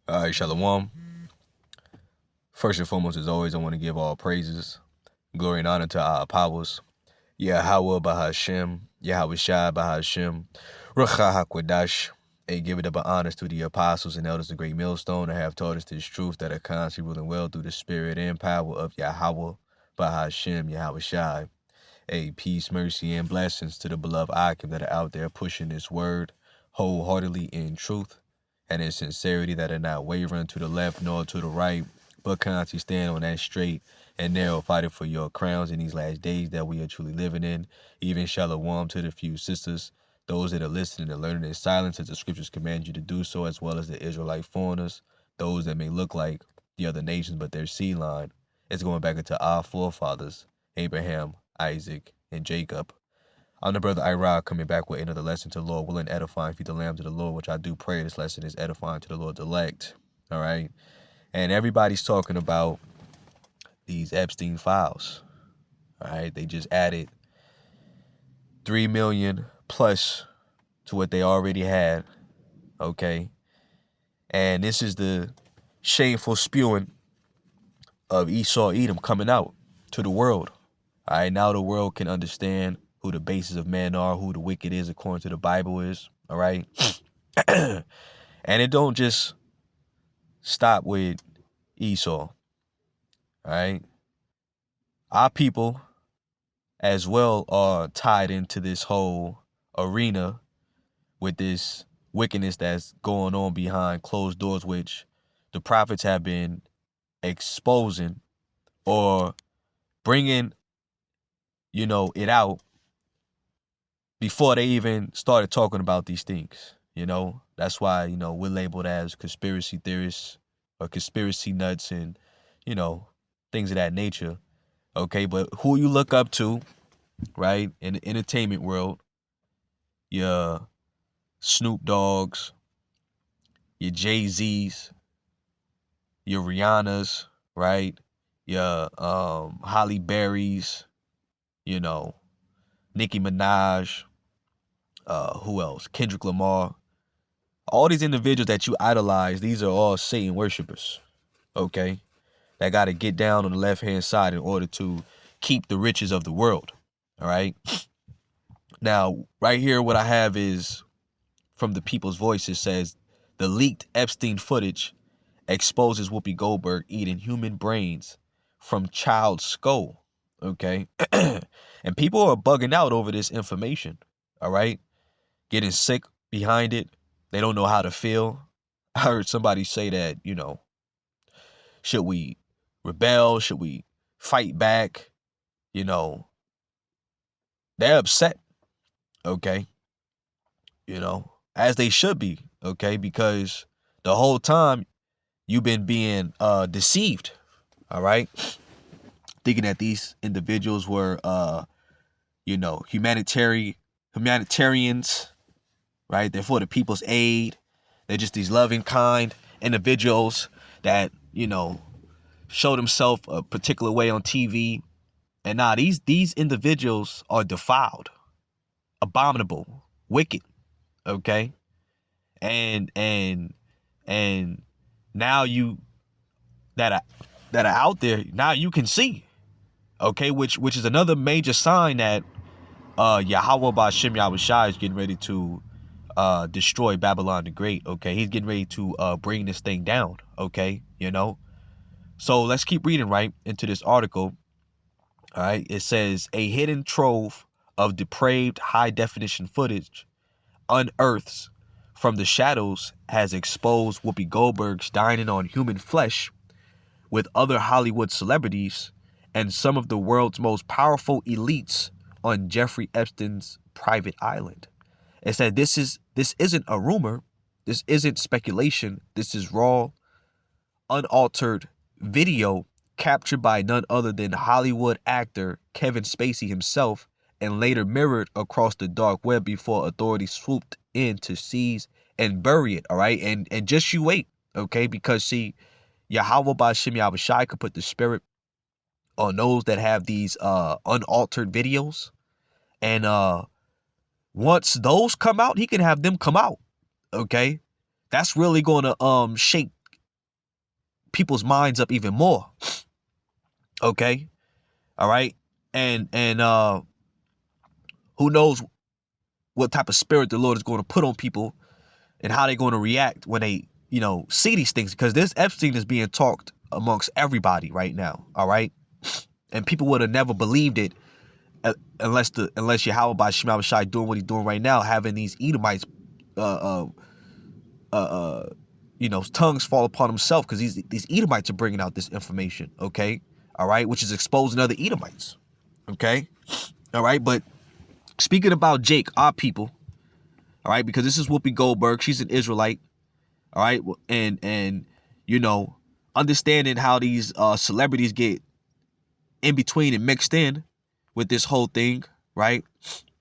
All right, Shalom. First and foremost, as always, I want to give all praises, glory, and honor to our powers. Yahweh Bahashem, Yahweh Shai Bahashem, Rucha HaKodash, and give it up honors to the apostles and elders of Great Millstone that have taught us this truth that are constantly ruling well through the spirit and power of Yahweh Bahashem, Yahweh Shai. Peace, mercy, and blessings to the beloved Akim that are out there pushing this word wholeheartedly in truth and in sincerity, that are not wavering to the left nor to the right, but constantly stand on that straight and narrow, fighting for your crowns in these last days that we are truly living in. Even shalom to the few sisters, those that are listening and learning in silence as the scriptures command you to do so, as well as the Israelite foreigners, those that may look like the other nations, but their seed line is going back into our forefathers, Abraham, Isaac, and Jacob. I'm the brother Ira, coming back with another lesson to the Lord, willing, edifying, feed the lambs of the Lord, which I do pray this lesson is edifying to the Lord's elect. All right. And everybody's talking about these Epstein files. All right. They just added 3 million plus to what they already had. Okay. And this is the shameful spewing of Esau Edom coming out to the world. All right. Now the world can understand who the basis of men are, who the wicked is according to the Bible is. All right. And it don't just stop with Esau. All right. Our people as well are tied into this whole arena with this wickedness that's going on behind closed doors, which the prophets have been exposing or bringing, it out before they even started talking about these things. That's why, we're labeled as conspiracy theorists or conspiracy nuts and, things of that nature. Okay, but who you look up to, right, in the entertainment world, your Snoop Dogg's, your Jay-Z's, your Rihanna's, right, your Holly Berry's, Nicki Minaj, who else? Kendrick Lamar. All these individuals that you idolize, these are all Satan worshipers, okay? That got to get down on the left-hand side in order to keep the riches of the world, all right? Now, right here, what I have is from the People's Voice. It says, the leaked Epstein footage exposes Whoopi Goldberg eating human brains from child skull, okay? And people are bugging out over this information, all right? Getting sick behind it. They don't know how to feel. I heard somebody say that, should we rebel? Should we fight back? They're upset, okay? As they should be, okay? Because the whole time you've been being deceived, all right? Thinking that these individuals were, humanitarians, right? They're for the people's aid. They're just these loving, kind individuals that, show themselves a particular way on TV. And now these individuals are defiled, abominable, wicked, okay? And now you that are out there, now you can see, okay, which is another major sign that Yahweh Ba'Shem Yahweh Shai is getting ready to destroy Babylon the Great, okay? He's getting ready to bring this thing down, okay? So let's keep reading right into this article. All right, it says a hidden trove of depraved high definition footage unearths from the shadows has exposed Whoopi Goldberg's dining on human flesh with other Hollywood celebrities and some of the world's most powerful elites on Jeffrey Epstein's private island. It said this isn't a rumor, this isn't speculation, this is raw, unaltered video captured by none other than Hollywood actor Kevin Spacey himself, and later mirrored across the dark web before authorities swooped in to seize and bury it. All right, and just you wait, okay? Because see, Yahweh Ba'Shem Yahweh Shai could put the spirit on those that have these unaltered videos, and once those come out, he can have them come out. Okay, that's really going to shake people's minds up even more. Okay. All right. And who knows what type of spirit the Lord is going to put on people and how they're going to react when they, see these things, because this Epstein is being talked amongst everybody right now. All right. And people would have never believed it unless Yahweh by Shema Shai doing what he's doing right now, having these Edomites, tongues fall upon himself, because these Edomites are bringing out this information. Okay. All right. Which is exposing other Edomites. Okay. All right. But speaking about Jake, our people. All right. Because this is Whoopi Goldberg. She's an Israelite. All right. And understanding how these celebrities get in between and mixed in with this whole thing. Right.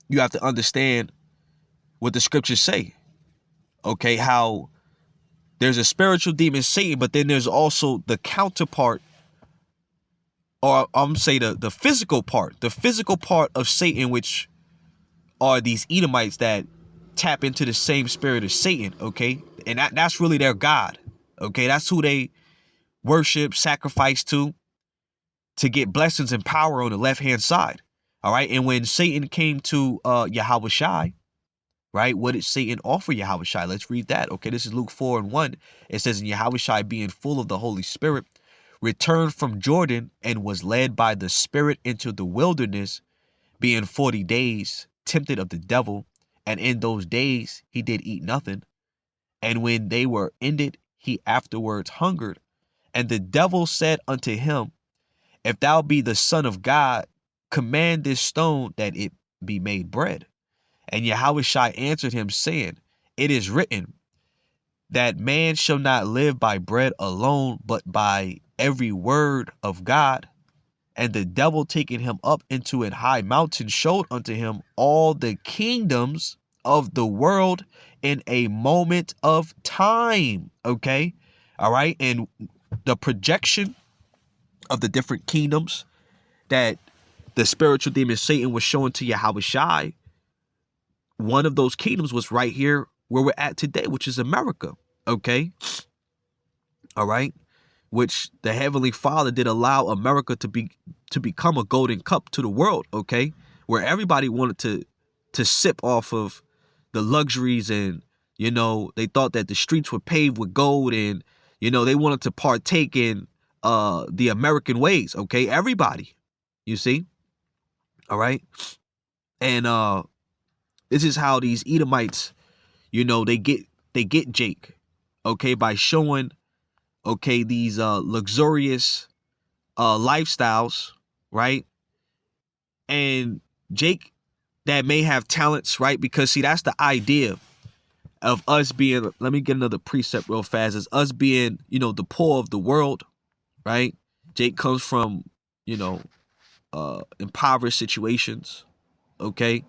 You have to understand what the scriptures say. Okay. How there's a spiritual demon, Satan, but then there's also the counterpart, or I'm say the physical part of Satan, which are these Edomites that tap into the same spirit as Satan. Okay. And that's really their God. Okay. That's who they worship, sacrifice to get blessings and power on the left hand side. All right. And when Satan came to Yahweh Shai, right, what did Satan offer Yahweh Shai? Let's read that. Okay. This is Luke 4:1. It says, "And Yahweh Shai, being full of the Holy Spirit, returned from Jordan and was led by the Spirit into the wilderness, being 40 days tempted of the devil. And in those days he did eat nothing. And when they were ended, he afterwards hungered. And the devil said unto him, If thou be the Son of God, command this stone that it be made bread. And Yahweh Shai answered him, saying, It is written, that man shall not live by bread alone, but by every word of God. And the devil, taking him up into an high mountain, showed unto him all the kingdoms of the world in a moment of time." Okay. All right. And the projection of the different kingdoms that the spiritual demon Satan was showing to Yahweh Shai, one of those kingdoms was right here where we're at today, which is America. Okay. All right. Which the Heavenly Father did allow America to become a golden cup to the world. Okay. Where everybody wanted to sip off of the luxuries, and they thought that the streets were paved with gold, and they wanted to partake in the American ways. Okay. Everybody, you see. All right. And this is how these Edomites, they get Jake, okay, by showing, okay, these luxurious lifestyles, right? And Jake that may have talents, right? Because see, that's the idea of us being, let me get another precept real fast, is us being, the poor of the world, right? Jake comes from, impoverished situations, okay?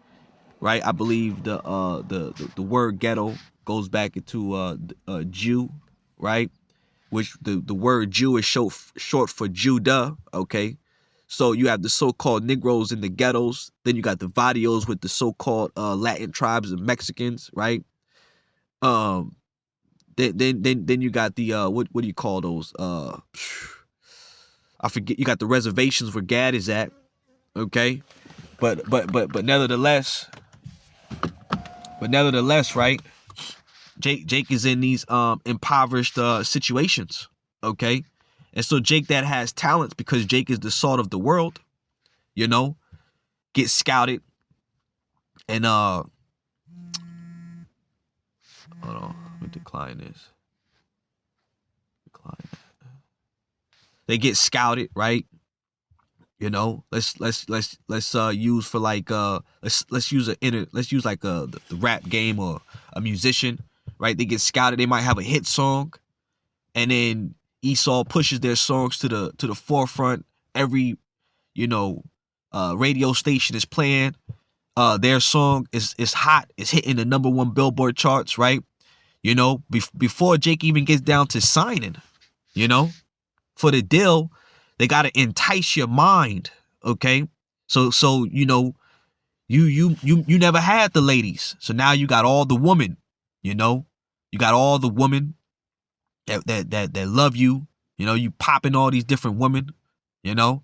Right? I believe the word ghetto goes back into Jew, right? Which the word Jew is short for Judah, okay? So you have the so-called Negroes in the ghettos. Then you got the Vadios with the so-called Latin tribes and Mexicans, right? Then you got the what do you call those? I forget. You got the reservations where Gad is at, okay? But nevertheless, right? Jake is in these impoverished situations, okay? And so Jake that has talents, because Jake is the salt of the world, gets scouted, and hold on, let me decline this. They get scouted, right? Let's use for like let's use like the rap game, or a musician, right? They get scouted. They might have a hit song, and then Esau pushes their songs to the forefront. Every radio station is playing their song, is hot. It's hitting the #1 Billboard charts, right? Before Jake even gets down to signing, for the deal, they got to entice your mind, okay? So you never had the ladies, so now you got all the women, you got all the women that love you, You know, you popping all these different women, you know.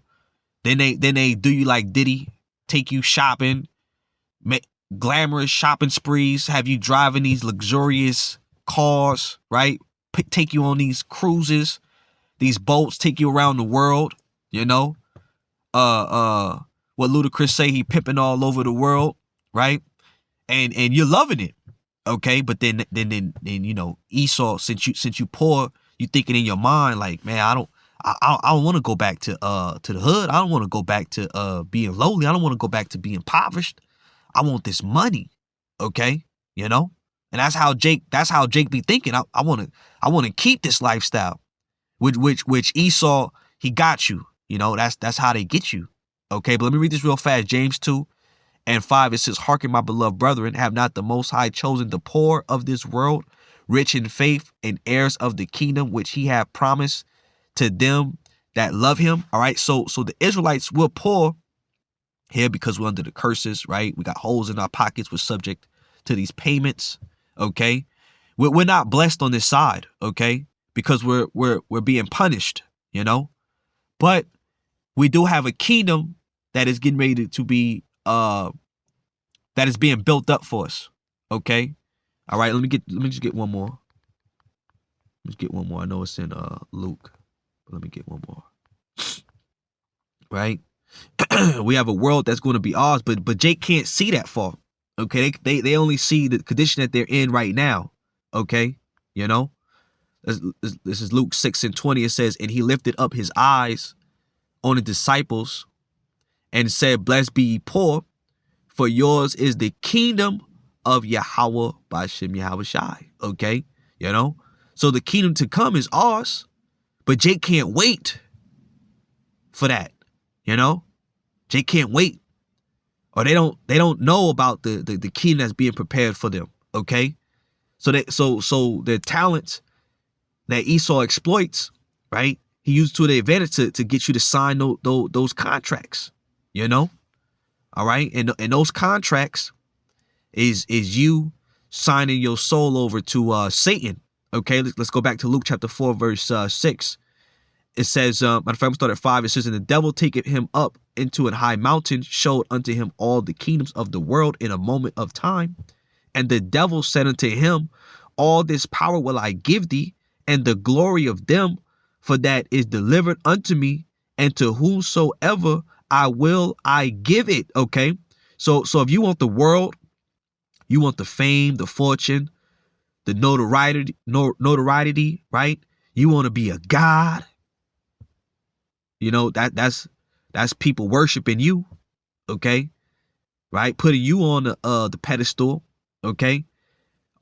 Then they do you like Diddy, take you shopping, make glamorous shopping sprees, have you driving these luxurious cars, right? Take you on these cruises, these boats, take you around the world, you know. What Ludacris say, he pimping all over the world, right? And you're loving it, okay? But then you know, Esau, since you poor, you thinking in your mind like, man, I don't want to go back to the hood. I don't want to go back to being lowly. I don't want to go back to being impoverished. I want this money, okay? You know, and that's how Jake be thinking. I want to keep this lifestyle, which Esau, he got you. You know, that's how they get you, okay? But let me read this real fast. James 2:5, it says, "Hearken, my beloved brethren, have not the Most High chosen the poor of this world, rich in faith, and heirs of the kingdom which He hath promised to them that love Him." All right, so the Israelites were poor here because we're under the curses, right? We got holes in our pockets. We're subject to these payments, okay? We're not blessed on this side, okay? Because we're being punished, you know? But we do have a kingdom that is getting ready to be that is being built up for us, okay? All right, let me just get one more. Let's get one more. I know it's in Luke, but let me get one more. Right? We have a world that's going to be ours, but Jake can't see that far. Okay, they only see the condition that they're in right now. Okay, you know, this is Luke 6:20. It says, "And he lifted up his eyes on the disciples and said, Blessed be ye poor, for yours is the kingdom of Yahweh Bashem Yahweh Shai." Okay, you know, so the kingdom to come is ours, but Jake can't wait for that. You know, Jake can't wait, or they don't know about the kingdom that's being prepared for them. Okay, so the talents that Esau exploits, right? He used to the advantage to get you to sign those contracts. You know, all right, and those contracts is you signing your soul over to Satan. Okay, let's go back to Luke chapter 4 verse 6. It says, matter of fact, I'm start at 5. It says, "And the devil taketh him up into an high mountain, showed unto him all the kingdoms of the world in a moment of time. And the devil said unto him, All this power will I give thee, and the glory of them, for that is delivered unto me, and to whomsoever I will, I give it." Okay, so if you want the world, you want the fame, the fortune, the notoriety, right? You want to be a god. You know, that's people worshiping you, okay? Right? Putting you on the pedestal, okay?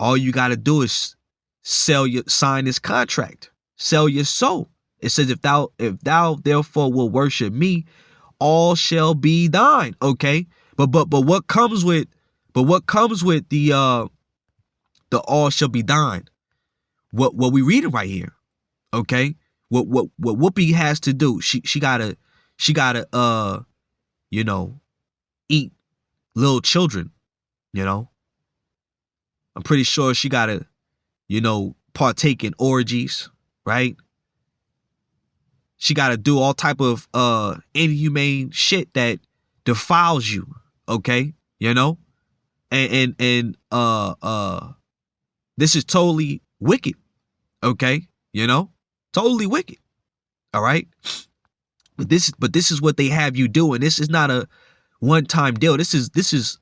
All you got to do is sign this contract. Sell your soul. It says, if thou therefore will worship me, all shall be thine, okay? But what comes with the all shall be thine? What we reading right here, okay? What Whoopi has to do? She gotta you know, eat little children, you know. I'm pretty sure she gotta, you know, partake in orgies, right? She gotta do all type of inhumane shit that defiles you, okay? You know? And this is totally wicked, okay? You know? Totally wicked. All right? But this is what they have you doing. This is not a one-time deal. This is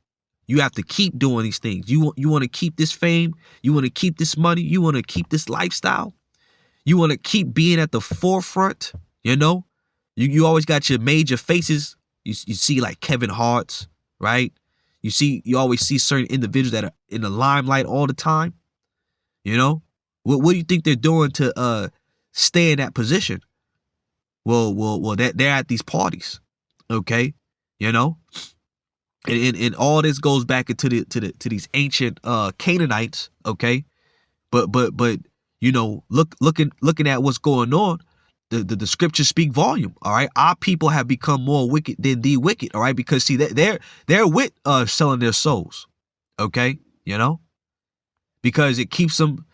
you have to keep doing these things. You want to keep this fame, you want to keep this money, you want to keep this lifestyle. You want to keep being at the forefront, you know? You always got your major faces. You see like Kevin Hart's, right? You always see certain individuals that are in the limelight all the time. You know? What do you think they're doing to stay in that position? Well, they're at these parties, okay? You know, and all this goes back into to these ancient Canaanites, okay? But you know, looking at what's going on, the scriptures speak volume. All right, our people have become more wicked than the wicked. All right, because see they're with selling their souls, okay? You know, because it keeps them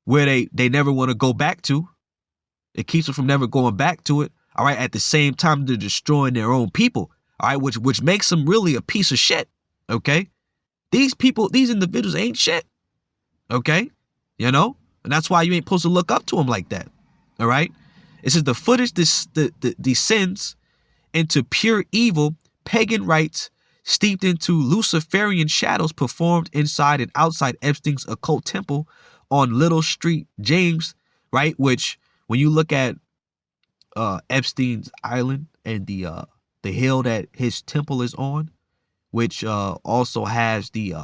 where they never want to go back to. It keeps them from never going back to it. All right. At the same time, they're destroying their own people. All right. Which makes them really a piece of shit. Okay. These people, these individuals ain't shit. Okay. You know, and that's why you ain't supposed to look up to them like that. All right. It says the footage descends into pure evil, pagan rites steeped into Luciferian shadows performed inside and outside Epstein's occult temple on Little Street, James, right? Which, when you look at Epstein's Island and the hill that his temple is on, which also has the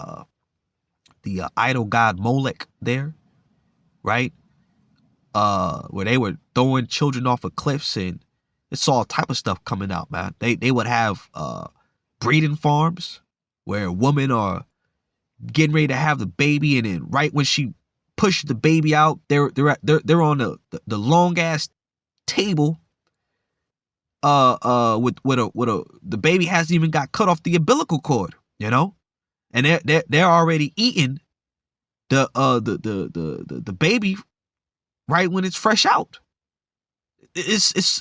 idol god Molech there, right? Where they were throwing children off of cliffs, and it's all type of stuff coming out, man. They would have breeding farms where women are getting ready to have the baby, and then right when she pushes the baby out, they're on the long ass table with the baby hasn't even got cut off the umbilical cord, you know, and they're already eating the baby right when it's fresh out. It's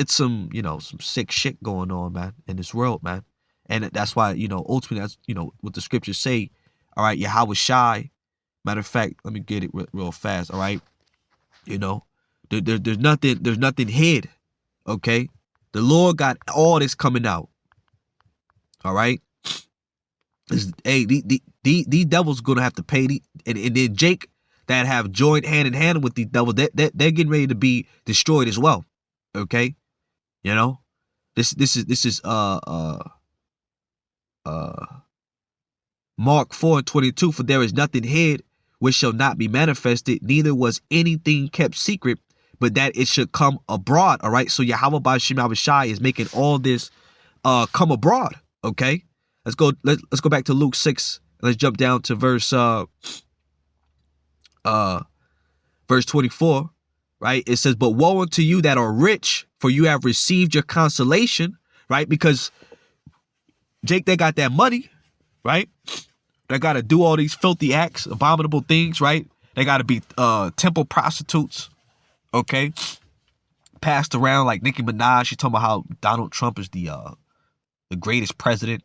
some, you know, some sick shit going on, man, in this world, man. And that's why, you know, ultimately, that's, you know, what the scriptures say. All right, Yahweh Shai. Matter of fact, let me get it real fast. All right, you know, there's nothing hid. Okay, the Lord got all this coming out. All right, hey, these devils gonna have to pay. And then Jake that have joined hand in hand with these devils, they're getting ready to be destroyed as well. Okay, you know, this is Mark 4:22, for there is nothing hid which shall not be manifested, neither was anything kept secret, but that it should come abroad. All right, so Yahweh B'Shem Yahweh Shai is making all this come abroad. Okay, let's go back to Luke 6. Let's jump down to verse 24. Right, it says, but woe unto you that are rich, for you have received your consolation. Right, because Jake, they got that money, right? They got to do all these filthy acts, abominable things, right? They got to be temple prostitutes, okay? Passed around like Nicki Minaj. She talking about how Donald Trump is the greatest president,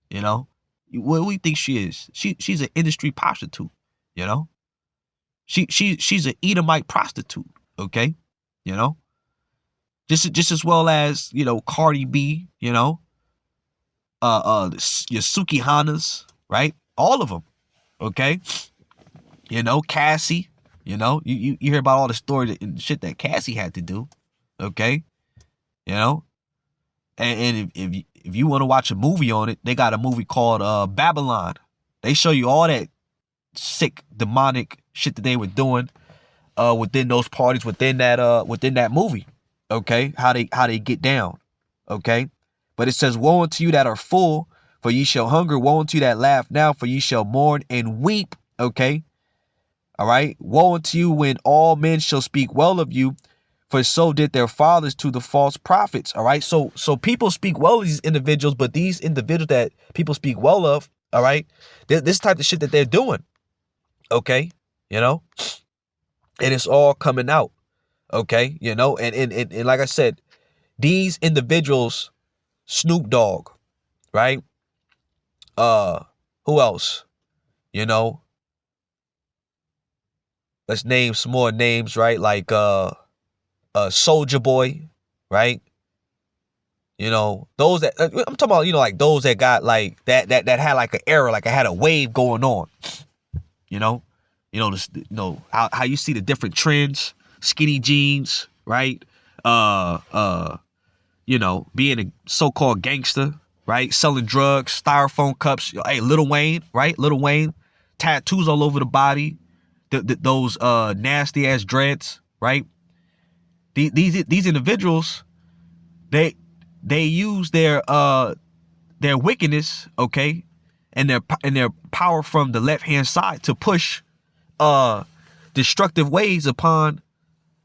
you know? What do you think she is? She's an industry prostitute, you know? She's an Edomite prostitute, okay? You know? Just as well as, you know, Cardi B, you know? Your Suki Hanas, right? All of them, okay? You know, Cassie, you know, you hear about all the stories and shit that Cassie had to do, okay? You know, and if you want to watch a movie on it, they got a movie called Babylon. They show you all that sick demonic shit that they were doing within those parties, within that movie, okay? How they get down, okay? But it says, woe unto you that are full, for ye shall hunger. Woe unto you that laugh now, for ye shall mourn and weep. Okay. All right. Woe unto you when all men shall speak well of you, for so did their fathers to the false prophets. All right. So people speak well of these individuals, but these individuals that people speak well of, all right, this type of shit that they're doing. Okay. You know, and it's all coming out. Okay. You know, and like I said, these individuals, Snoop Dogg, right? Who else? You know, let's name some more names, right? Like Soulja Boy, right? You know, those that I'm talking about, you know, like those that got like that had like an era, like I had a wave going on. You know, this, you know how you see the different trends, skinny jeans, right? You know, being a so-called gangster, right? Selling drugs, styrofoam cups. Hey, Lil Wayne, right? Lil Wayne, tattoos all over the body. Those nasty ass dreads, right? These individuals, they use their wickedness, okay, and their power from the left hand side to push destructive ways upon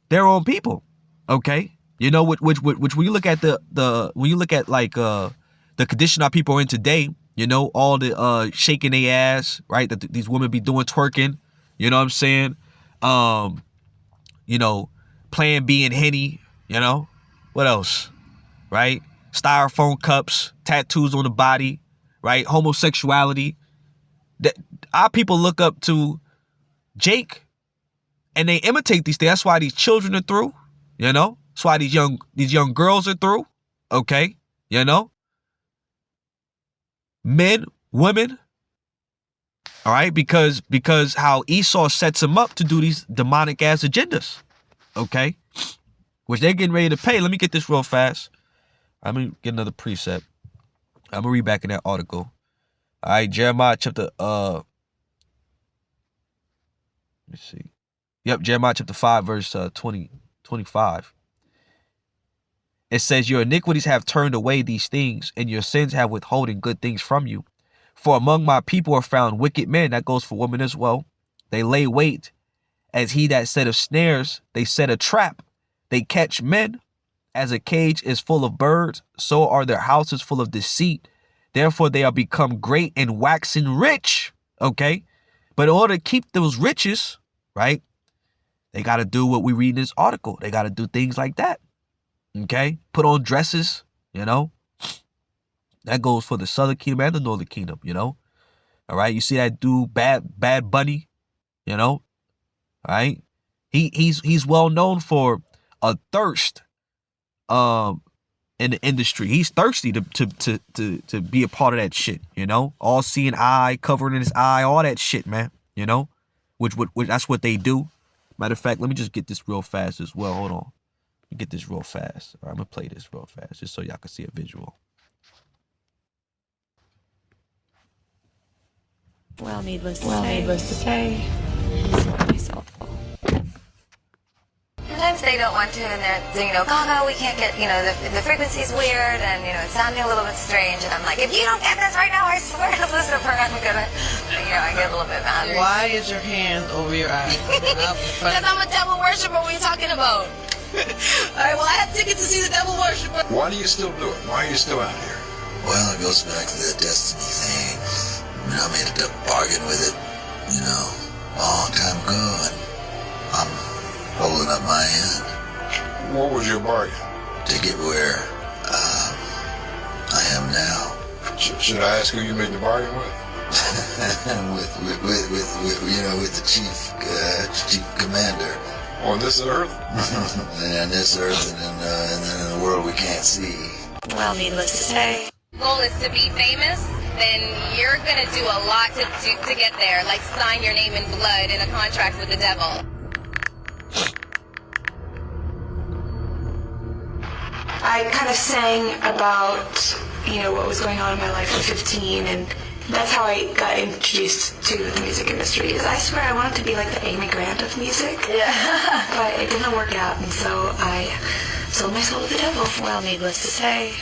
their own people, okay. You know, which when you look at when you look at like the condition our people are in today, you know, all the shaking their ass, right? That these women be doing, twerking, you know what I'm saying? You know, Plan B and Henny, you know? What else? Right? Styrofoam cups, tattoos on the body, right? Homosexuality. That our people look up to Jake and they imitate these things. That's why these children are through, you know? That's why these young girls are through. Okay? You know? Men, women, all right, because how Esau sets them up to do these demonic ass agendas, okay, which they're getting ready to pay. Let me get this real fast. I'm gonna get another precept. I'm gonna read back in that article. All right, Jeremiah chapter let me see. Yep, Jeremiah chapter 5 verse 25. It says, your iniquities have turned away these things, and your sins have withholden good things from you. For among my people are found wicked men. That goes for women as well. They lay wait. As he that set of snares, they set a trap. They catch men. As a cage is full of birds, so are their houses full of deceit. Therefore they are become great and waxen rich. Okay? But in order to keep those riches, right, they got to do what we read in this article. They got to do things like that. Okay? Put on dresses, you know? That goes for the Southern Kingdom and the Northern Kingdom, you know? All right? You see that dude, Bad Bunny, you know? All right? He's well known for a thirst in the industry. He's thirsty to be a part of that shit, you know? All seeing eye, covering his eye, all that shit, man, you know? Which that's what they do. Matter of fact, let me just get this real fast as well. Hold on. Let me get this real fast. All right, I'm going to play this real fast just so y'all can see a visual. Well, needless to say, myself. Sometimes they don't want to, and they're, Gaga, we can't get, the frequency's weird, and, it's sounding a little bit strange, and I'm like, if you don't get this right now, I swear to Lucifer, I'm gonna, I get a little bit mad. Why is your hand over your eyes? Because I'm a devil worshiper, what are you talking about? Alright, well, I have tickets to see the devil worshiper. Why do you still do it? Why are you still out here? Well, it goes back to that destiny thing. I made a bargain with it, a long time ago, and I'm holding up my end. What was your bargain? To get where I am now. Should I ask who you made the bargain with? with the chief commander. On this earth? And this earth, and then in the world we can't see. Well, needless to say. Goal is to be famous, then you're gonna do a lot to get there, like sign your name in blood in a contract with the devil. I kind of sang about, what was going on in my life at 15, and that's how I got introduced to the music industry. Is I swear I wanted to be like the Amy Grant of music. Yeah. But it didn't work out, and so I sold my soul to the devil. Well, needless to say,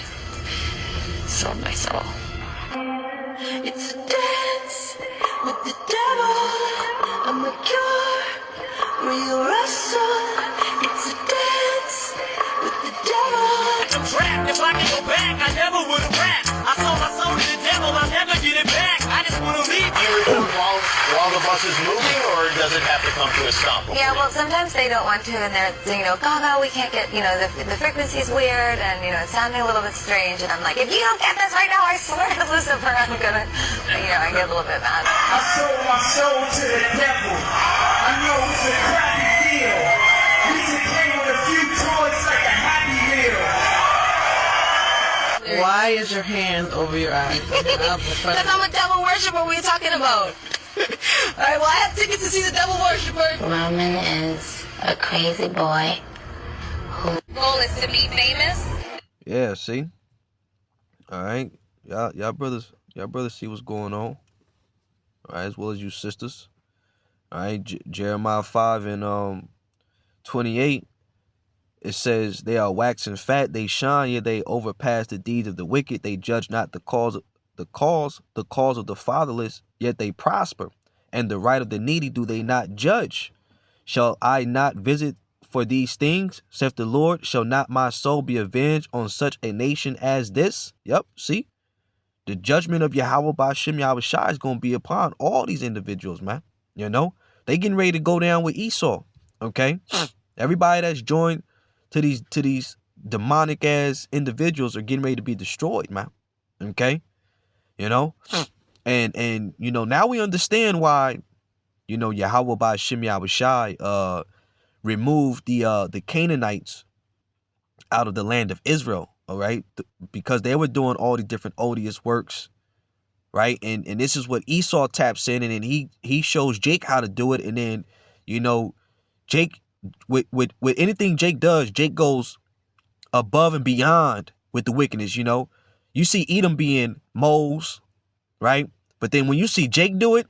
sold my soul. It's a dance with the devil. I'm a cure, real wrestle. It's a dance with the devil. I'm trapped. If I can go back, I never would have rapped. I sold my soul to the devil. I'll never get it back. I just want to leave. Do you record while the bus is moving, or does it have to come to a stop? Yeah, well, sometimes they don't want to, and they're, Gaga, we can't get, the frequency's weird, and, it's sounding a little bit strange, and I'm like, if you don't get this right now, I swear to Lucifer, I'm gonna, I get a little bit mad. I sold my soul to the devil. I know it's a crappy deal. Music came with a few toys like a Happy Meal. Why is your hand over your eyes? Because I'm a devil worshiper, what are you talking about? Alright, well, I have tickets to see the devil worshiper. Roman is a crazy boy. Goal is to be famous. Yeah, see? All right. Y'all brothers see what's going on. All right, as well as you sisters. All right, Jeremiah 5 and 28. It says, they are waxing fat, they shine, yet they overpass the deeds of the wicked. They judge not the cause of the fatherless, yet they prosper. And the right of the needy do they not judge. Shall I not visit for these things, saith the Lord? Shall not my soul be avenged on such a nation as this? Yep, see? The judgment of Yahweh Ba'ashem Yahweh Shai is going to be upon all these individuals, man. They getting ready to go down with Esau, okay? Everybody that's joined to these demonic ass individuals are getting ready to be destroyed, man. Okay? You know? And you know, now we understand why, you know, Yahweh by Shem Yahushai removed the Canaanites out of the land of Israel, all right? Because they were doing all the different odious works, right? And this is what Esau taps in, and then he shows Jake how to do it, and then, you know, Jake with anything Jake does, Jake goes above and beyond with the wickedness, you know. You see Edom being moles, right? But then when you see Jake do it,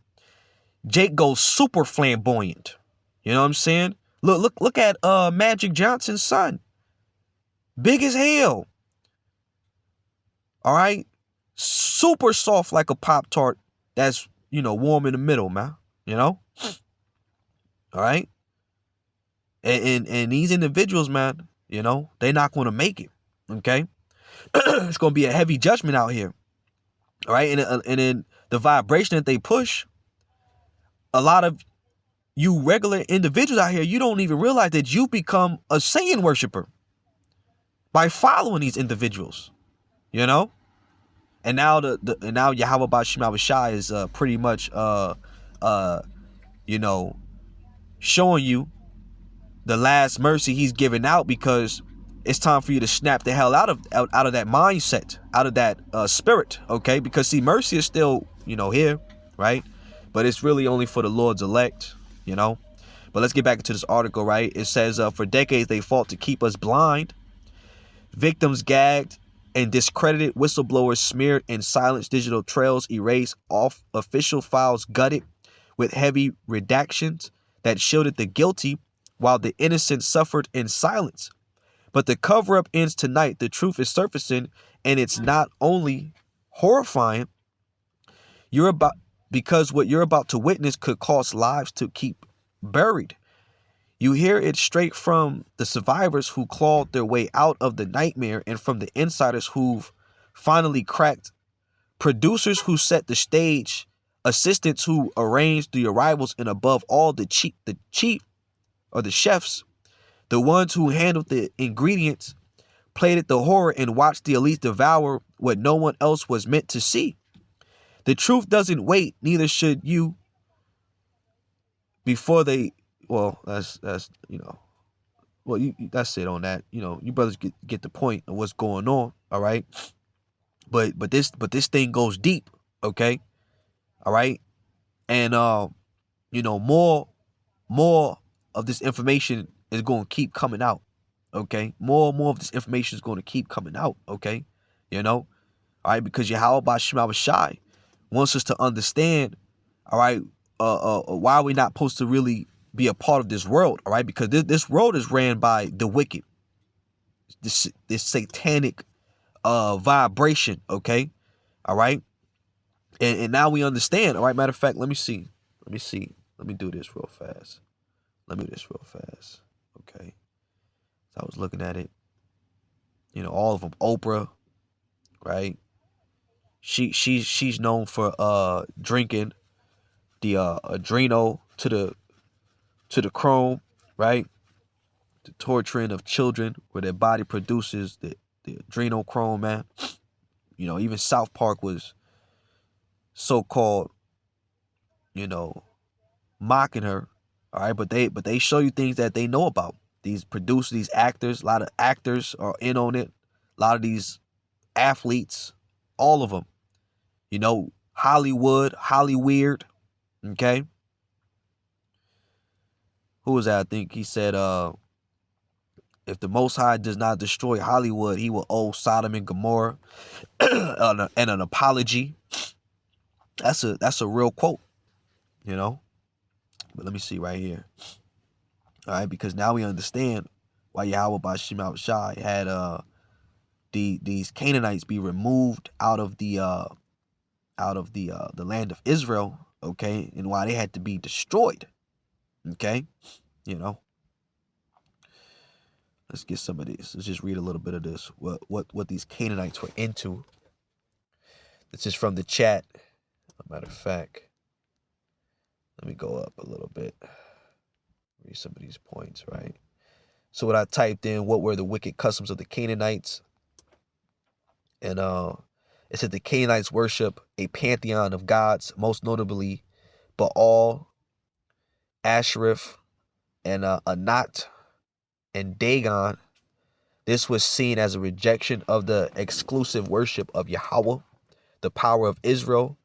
Jake goes super flamboyant. You know what I'm saying? Look at Magic Johnson's son. Big as hell. All right? Super soft like a Pop-Tart that's, you know, warm in the middle, man. You know? All right? And these individuals, man, you know, they're not going to make it. Okay? It's going to be a heavy judgment out here. All right? And then the vibration that they push, a lot of you regular individuals out here, you don't even realize that you become a Satan worshiper by following these individuals, you know. And now now Yahweh Bashim Shai is pretty much you know, showing you the last mercy he's giving out, because it's time for you to snap the hell out of that mindset, out of that spirit, okay? Because see, mercy is still, you know, here, right? But it's really only for the Lord's elect, you know. But let's get back into this article, right? It says, for decades they fought to keep us blind. Victims gagged and discredited, whistleblowers smeared and silenced, digital trails erased, off official files gutted with heavy redactions that shielded the guilty while the innocent suffered in silence. But the cover-up ends tonight. The truth is surfacing, and it's not only horrifying, because what you're about to witness could cost lives to keep buried. You hear it straight from the survivors who clawed their way out of the nightmare, and from the insiders who've finally cracked, producers who set the stage, assistants who arranged the arrivals, and above all the chief or the chefs, the ones who handled the ingredients, plated the horror, and watched the elite devour what no one else was meant to see. The truth doesn't wait, neither should you. Before they, well, that's you know, well, you that's it on that. You know, you brothers get the point of what's going on, all right? But this thing goes deep, okay? All right? And you know, more of this information is going to keep coming out, okay? More of this information is going to keep coming out, okay? You know? All right, because Yahweh Bashim Shai wants us to understand, all right, why are we not supposed to really be a part of this world, all right? Because this world is ran by the wicked, this satanic vibration, okay? All right? And now we understand, all right? Matter of fact, let me see. Let me do this real fast. Okay? So I was looking at it. You know, all of them. Oprah, right? She's known for drinking the adrenal to the chrome, right? The torturing of children where their body produces the adrenochrome, man. You know, even South Park was so-called, you know, mocking her. All right, but they show you things that they know about. These producers, these actors, a lot of actors are in on it. A lot of these athletes, all of them. You know, Hollywood, Hollyweird, okay? Who was that? I think he said, if the Most High does not destroy Hollywood, he will owe Sodom and Gomorrah and an apology. That's a real quote, you know? But let me see right here. All right, because now we understand why Yahweh Bashim Shai had these Canaanites be removed out of the land of Israel, okay, and why they had to be destroyed. Okay, you know. Let's get some of this. Let's just read a little bit of this. What these Canaanites were into. This is from the chat. As a matter of fact, let me go up a little bit. Read some of these points, right? So when I typed in what were the wicked customs of the Canaanites, and it said the Canaanites worship a pantheon of gods, most notably Baal, Ashereth, and Anat and Dagon. This was seen as a rejection of the exclusive worship of Yahweh, the power of Israel,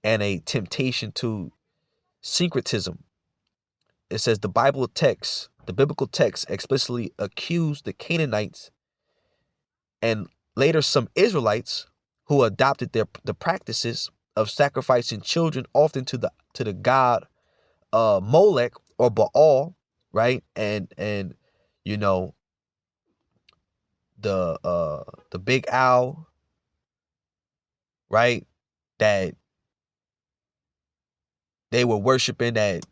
and a temptation to syncretism. It says the biblical text explicitly accused the Canaanites and later some Israelites who adopted the practices of sacrificing children often to the god Molech or Baal, right? And you know, the big owl, right? That they were worshiping, that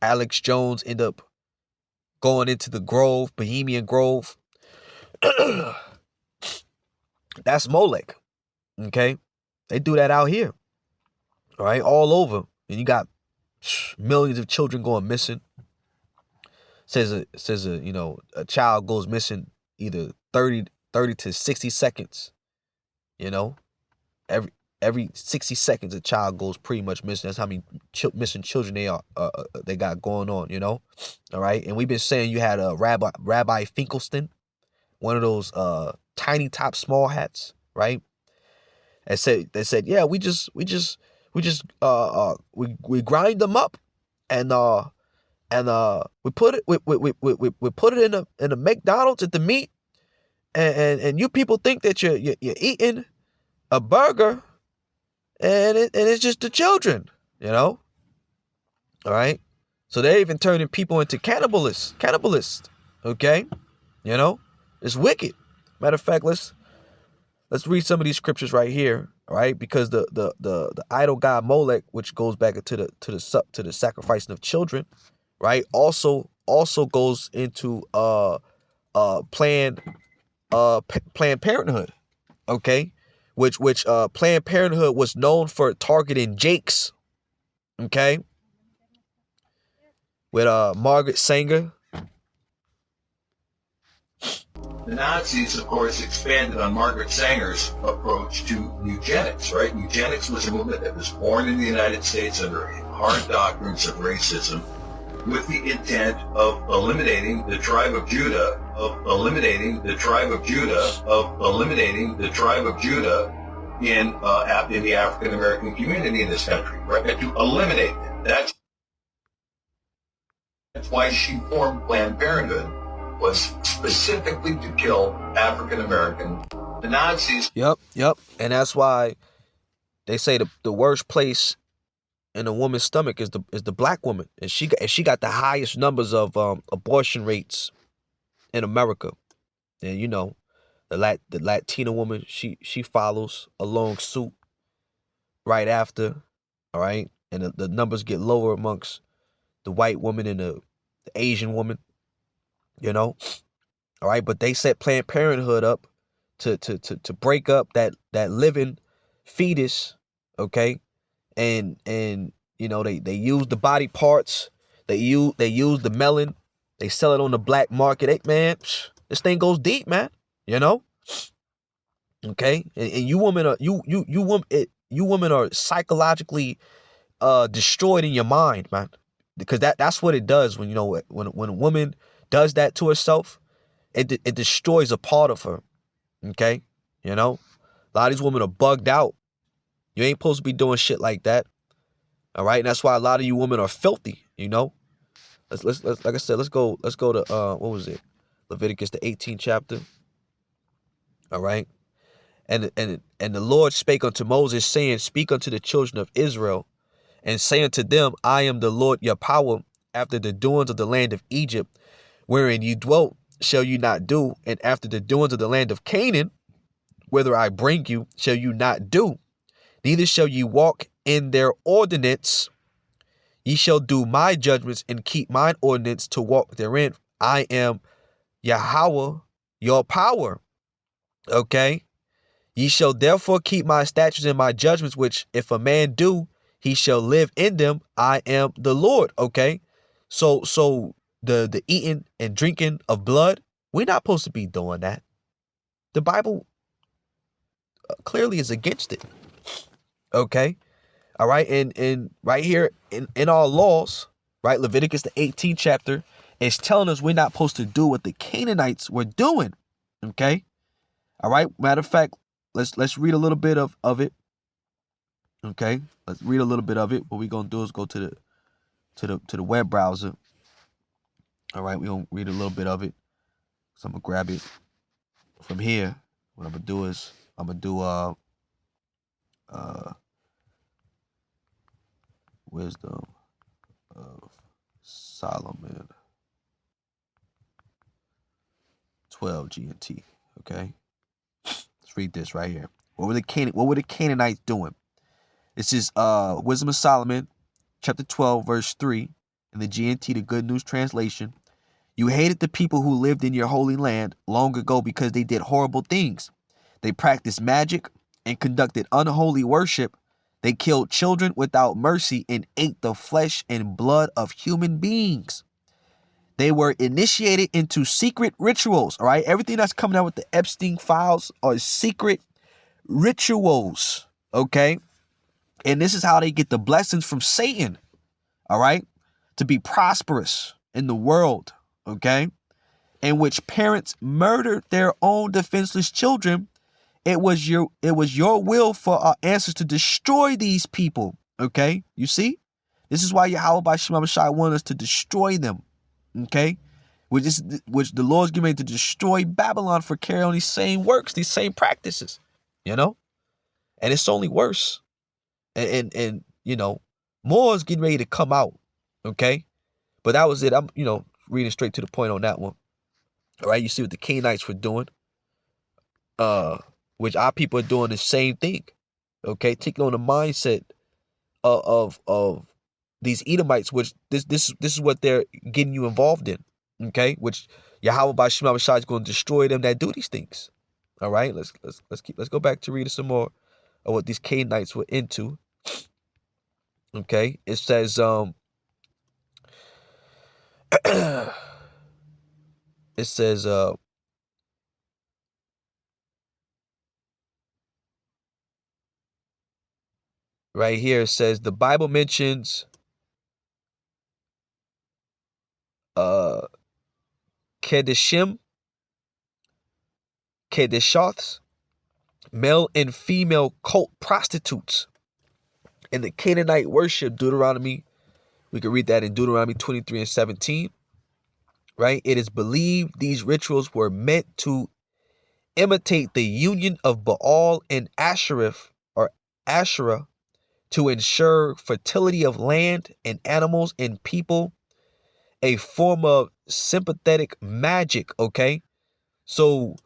Alex Jones ended up going into the grove, Bohemian Grove. That's Molech. Okay? They do that out here. All right, all over. And you got millions of children going missing. Says a child goes missing either 30 to 60 seconds. You know, every 60 seconds a child goes pretty much missing. That's how many missing children they got going on, you know. All right, and we've been saying you had a Rabbi Finkelstein, one of those tiny top small hats, right? They said yeah, we grind them up and we put it in a McDonald's at the meat, and you people think that you're eating a burger, and it's just the children, you know. All right, so they're even turning people into cannibalists. Okay, you know, it's wicked. Matter of fact, let's read some of these scriptures right here, all right? Because the idol god Molech, which goes back to the sacrificing of children, right? Also goes into Planned Parenthood, okay? Which Planned Parenthood was known for targeting Jakes, okay? With Margaret Sanger. The Nazis, of course, expanded on Margaret Sanger's approach to eugenics, right? Eugenics was a movement that was born in the United States under hard doctrines of racism with the intent of eliminating the tribe of Judah, in the African American community in this country, right? And to eliminate them. That's why she formed Planned Parenthood, was specifically to kill African American. The Nazis. Yep. And that's why they say the worst place in a woman's stomach is the black woman, and she got the highest numbers of abortion rates in America. And you know, the Latina woman, she follows along suit right after. All right, and the numbers get lower amongst the white woman and the Asian woman. You know, all right, but they set Planned Parenthood up to break up that living fetus, okay, and you know they use the body parts, they use the melon, they sell it on the black market. Hey, man, this thing goes deep, man. You know, okay, and you women are psychologically destroyed in your mind, man, because that's what it does when a woman does that to herself. It destroys a part of her. Okay? You know? A lot of these women are bugged out. You ain't supposed to be doing shit like that. All right? And that's why a lot of you women are filthy, you know? Let's like I said, let's go to what was it? Leviticus, the 18th chapter. All right? And the Lord spake unto Moses, saying, Speak unto the children of Israel, and say unto them, I am the Lord your power, after the doings of the land of Egypt, wherein you dwelt, shall you not do, and after the doings of the land of Canaan, whither I bring you, shall you not do, neither shall you walk in their ordinance. Ye shall do my judgments and keep mine ordinance to walk therein. I am Yahweh, your power. Okay? Ye shall therefore keep my statutes and my judgments, which if a man do, he shall live in them. I am the Lord. Okay? So the eating and drinking of blood, we're not supposed to be doing that. The Bible clearly is against it. Okay? All right, and right here in our laws, right, Leviticus the 18th chapter is telling us we're not supposed to do what the Canaanites were doing. Okay? All right. Matter of fact, let's read a little bit of it. Okay, let's read a little bit of it. What we're gonna do is go to the web browser. All right, we're gonna read a little bit of it. So I'm gonna grab it from here. What I'm gonna do is I'm gonna do Wisdom of Solomon 12 GNT. Okay, let's read this right here. What were the Canaanites doing? This is Wisdom of Solomon, chapter 12, verse 3, in the GNT, the Good News Translation. You hated the people who lived in your holy land long ago because they did horrible things. They practiced magic and conducted unholy worship. They killed children without mercy and ate the flesh and blood of human beings. They were initiated into secret rituals, all right? Everything that's coming out with the Epstein files are secret rituals, okay? And this is how they get the blessings from Satan, all right? To be prosperous in the world, okay? In which parents murdered their own defenseless children. It was your will for our ancestors to destroy these people, okay? You see? This is why Yahweh by Shema Shai wanted us to destroy them, okay? Which the Lord's getting ready to destroy Babylon for carrying on these same works, these same practices, you know? And it's only worse. And you know, more is getting ready to come out, okay? But that was it. I'm, reading straight to the point on that one. All right, you see what the Canaanites were doing, which our people are doing the same thing, okay? Taking on the mindset of these Edomites, which this is what they're getting you involved in, okay? Which Yahweh by Shema Shai is going to destroy them that do these things. All right, let's go back to reading some more of what these Canaanites were into. Okay, it says it says right here, it says the Bible mentions Kedeshim, Kedeshoths, male and female cult prostitutes, and the Canaanite worship. Deuteronomy, we can read that in Deuteronomy 23 and 17. Right? It is believed these rituals were meant to imitate the union of Baal and Asherah to ensure fertility of land and animals and people, a form of sympathetic magic, okay? So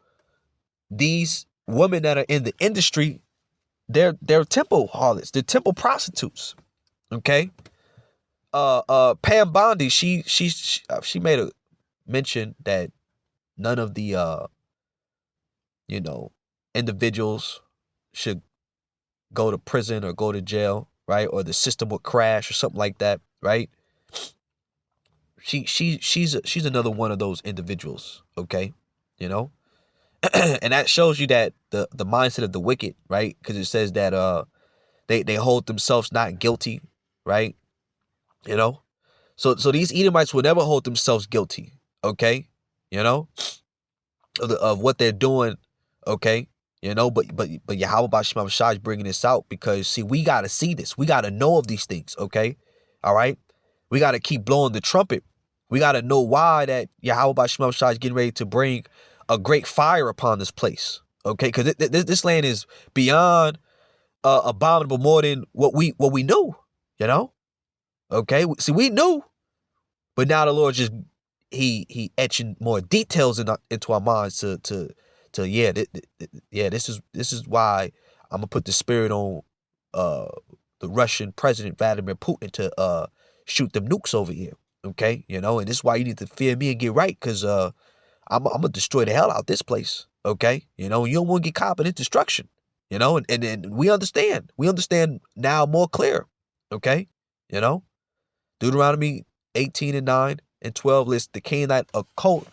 these women that are in the industry, they're temple harlots, they're temple prostitutes, okay? Pam Bondi, she made a mention that none of the individuals should go to prison or go to jail, right? Or the system would crash or something like that, right? She's another one of those individuals, okay? And that shows you that the mindset of the wicked, right? Because it says that they hold themselves not guilty, right? So these Edomites will never hold themselves guilty, okay? Of what they're doing, okay? But Yahweh Bashim Shai is bringing this out because, see, we got to see this. We got to know of these things, okay? All right? We got to keep blowing the trumpet. We got to know why that Yahweh Bashim Shai is getting ready to bring a great fire upon this place, okay? Because this land is beyond abominable, more than what we knew, okay? See, we knew, but now the Lord just he etching more details into our minds to this is why I'm gonna put the spirit on the Russian President Vladimir Putin to shoot them nukes over here, okay? And this is why you need to fear me and get right, because I'm gonna destroy the hell out this place, okay? You don't want to get caught in this destruction, and we understand now more clear, okay? Deuteronomy 18 and 9, and 12 lists the Canaanite occult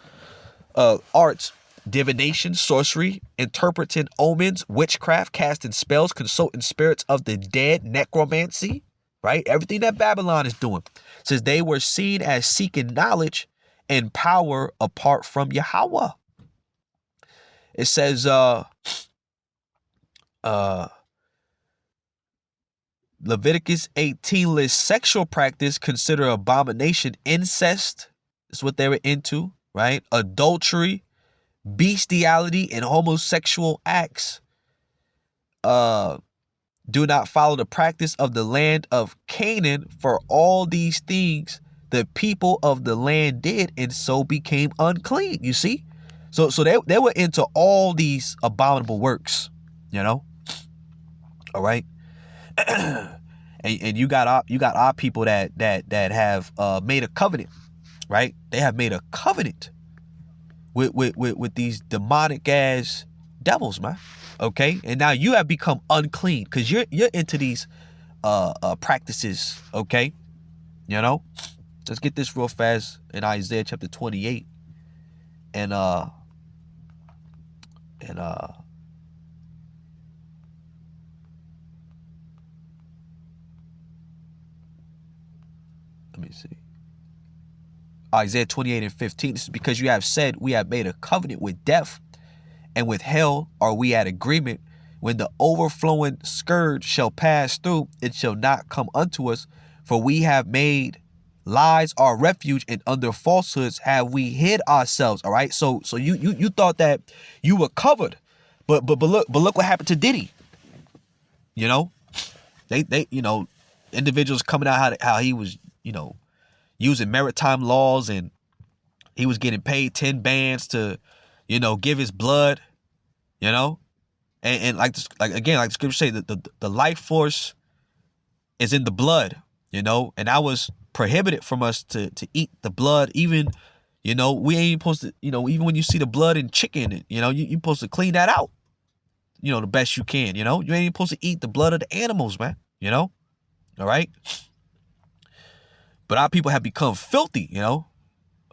arts, divination, sorcery, interpreting omens, witchcraft, casting spells, consulting spirits of the dead, necromancy, right? Everything that Babylon is doing. It says they were seen as seeking knowledge and power apart from Yahweh. It says Leviticus 18 lists sexual practice, consider abomination, incest is what they were into, right? Adultery, bestiality, and homosexual acts. Do not follow the practice of the land of Canaan, for all these things the people of the land did, and so became unclean. You see? So they were into all these abominable works, you know? All right. and you got our people that have made a covenant, right? They have made a covenant with these demonic ass devils, man. Okay, and now you have become unclean because you're into these practices. Okay, you know. Let's get this real fast in Isaiah chapter 28, and let me see. Isaiah 28 and 15. This is because you have said, we have made a covenant with death, and with hell are we at agreement. When the overflowing scourge shall pass through, it shall not come unto us, for we have made lies our refuge, and under falsehoods have we hid ourselves. All right. So you thought that you were covered, but look what happened to Diddy. You know, they individuals coming out how he was, using maritime laws, and he was getting paid 10 bands to, give his blood, and like the scripture say, the life force is in the blood, and that was prohibited from us to eat the blood. Even, we ain't supposed to, even when you see the blood in chicken, you're supposed to clean that out, the best you can, you ain't supposed to eat the blood of the animals, man, all right. But our people have become filthy,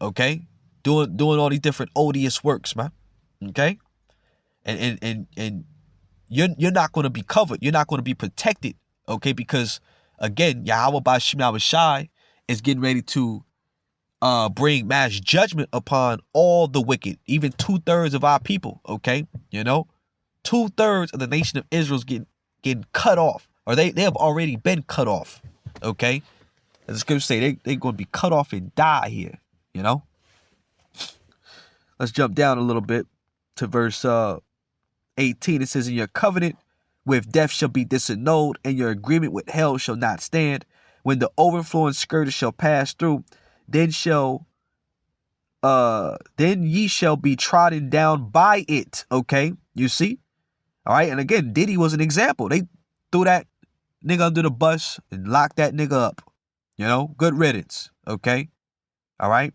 okay, doing all these different odious works, man, okay, and you're not going to be covered, you're not going to be protected, okay, because again, Yahweh Bashim Yahushai is getting ready to bring mass judgment upon all the wicked, even 2/3 of our people, okay, 2/3 of the nation of Israel is getting cut off, or they have already been cut off, okay. As the scriptures say, they're going to be cut off and die here, Let's jump down a little bit to verse 18. It says, "In your covenant with death shall be disannulled, and your agreement with hell shall not stand. When the overflowing scourge shall pass through, then ye shall be trodden down by it." Okay, you see? All right, and again, Diddy was an example. They threw that nigga under the bus and locked that nigga up. Good riddance. Okay. All right.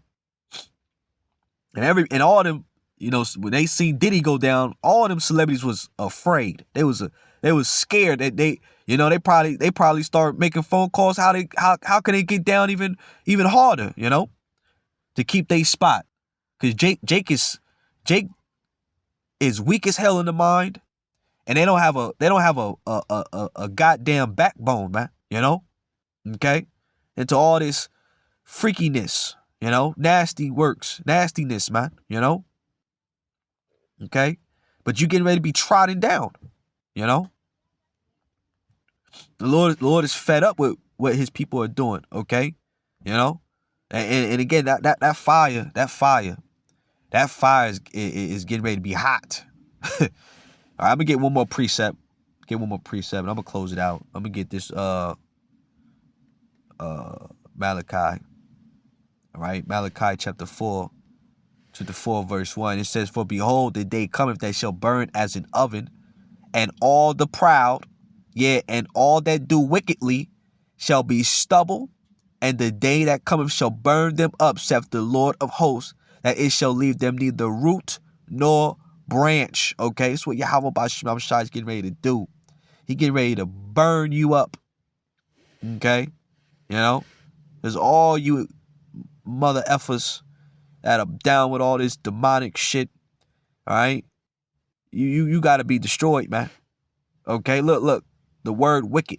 And all of them, when they seen Diddy go down, all of them celebrities was afraid. They was scared that they probably start making phone calls. How can they get down even harder, to keep their spot. Cause Jake is weak as hell in the mind, and they don't have a goddamn backbone, man. Okay. Into all this freakiness, nasty works, nastiness, man, okay, but you getting ready to be trodden down, the Lord is fed up with what his people are doing, okay, and again, that fire is getting ready to be hot. All right, I'm gonna get one more precept, and I'm gonna close it out. I'm gonna get this Malachi. All right, Malachi chapter 4 verse 1. It says, "For behold, the day cometh that shall burn as an oven, and all the proud, yea, and all that do wickedly shall be stubble, and the day that cometh shall burn them up, saith the Lord of hosts, that it shall leave them neither root nor branch." Okay, that's what Yahweh Bashim Shai is getting ready to do. He getting ready to burn you up. Okay, because all you mother effers that are down with all this demonic shit, all right? You got to be destroyed, man. Okay, look. The word wicked.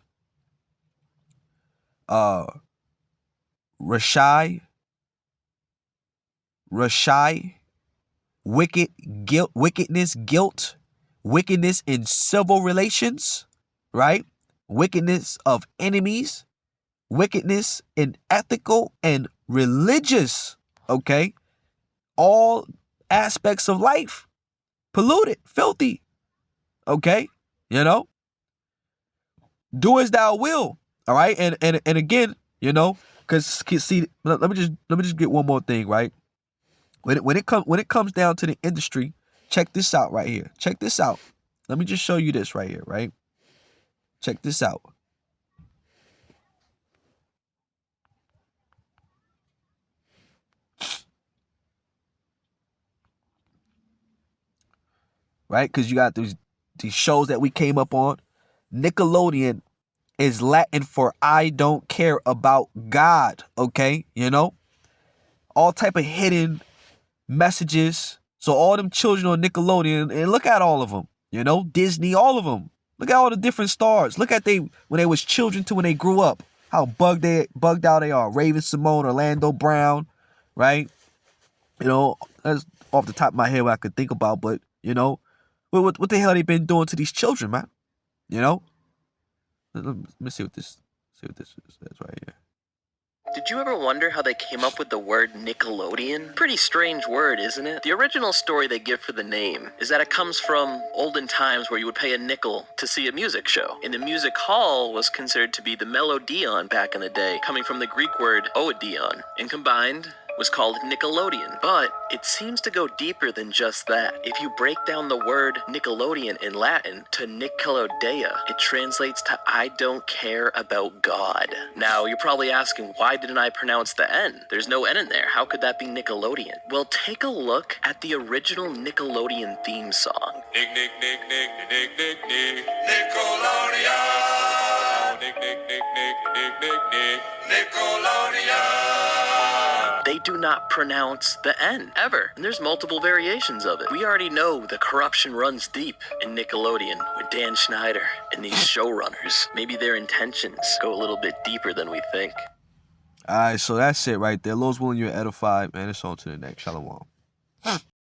Rashai, wicked, guilt, wickedness, wickedness in civil relations, right? Wickedness of enemies, wickedness in ethical and religious, okay? All aspects of life, polluted, filthy, okay? You know? Do as thou will, all right? And again, you know, because see, let me just get one more thing, right? When it comes down to the industry, check this out right here. Check this out. Let me just show you this right here, right? Check this out. Right? Because you got these shows that we came up on. Nickelodeon is Latin for I don't care about God, okay? You know? All type of hidden messages. So all them children on Nickelodeon, and look at all of them, you know? Disney, all of them. Look at all the different stars. Look at when they was children to when they grew up. How bugged out they are. Raven Simone, Orlando Brown, right? You know, that's off the top of my head what I could think about, but, you know, what the hell they been doing to these children, man? You know? Let me see what this says right here. Did you ever wonder how they came up with the word Nickelodeon? Pretty strange word, isn't it? The original story they give for the name is that it comes from olden times where you would pay a nickel to see a music show. And the music hall was considered to be the melodeon back in the day, coming from the Greek word oideon, and combined was called Nickelodeon. But it seems to go deeper than just that. If you break down the word Nickelodeon in Latin to Nickelodeia, it translates to I don't care about God. Now, you're probably asking, why didn't I pronounce the N? There's no N in there. How could that be Nickelodeon? Well, take a look at the original Nickelodeon theme song. Nick, Nick, Nick, Nick, Nick, Nick, Nick, Nickelodeon. Nick, Nick, Nick, Nick, Nick, Nick, Nick, Nickelodeon. They do not pronounce the N, ever. And there's multiple variations of it. We already know the corruption runs deep in Nickelodeon with Dan Schneider and these showrunners. Maybe their intentions go a little bit deeper than we think. All right, so that's it right there. Lord's willing, you're edified, man. It's on to the next. Shalom.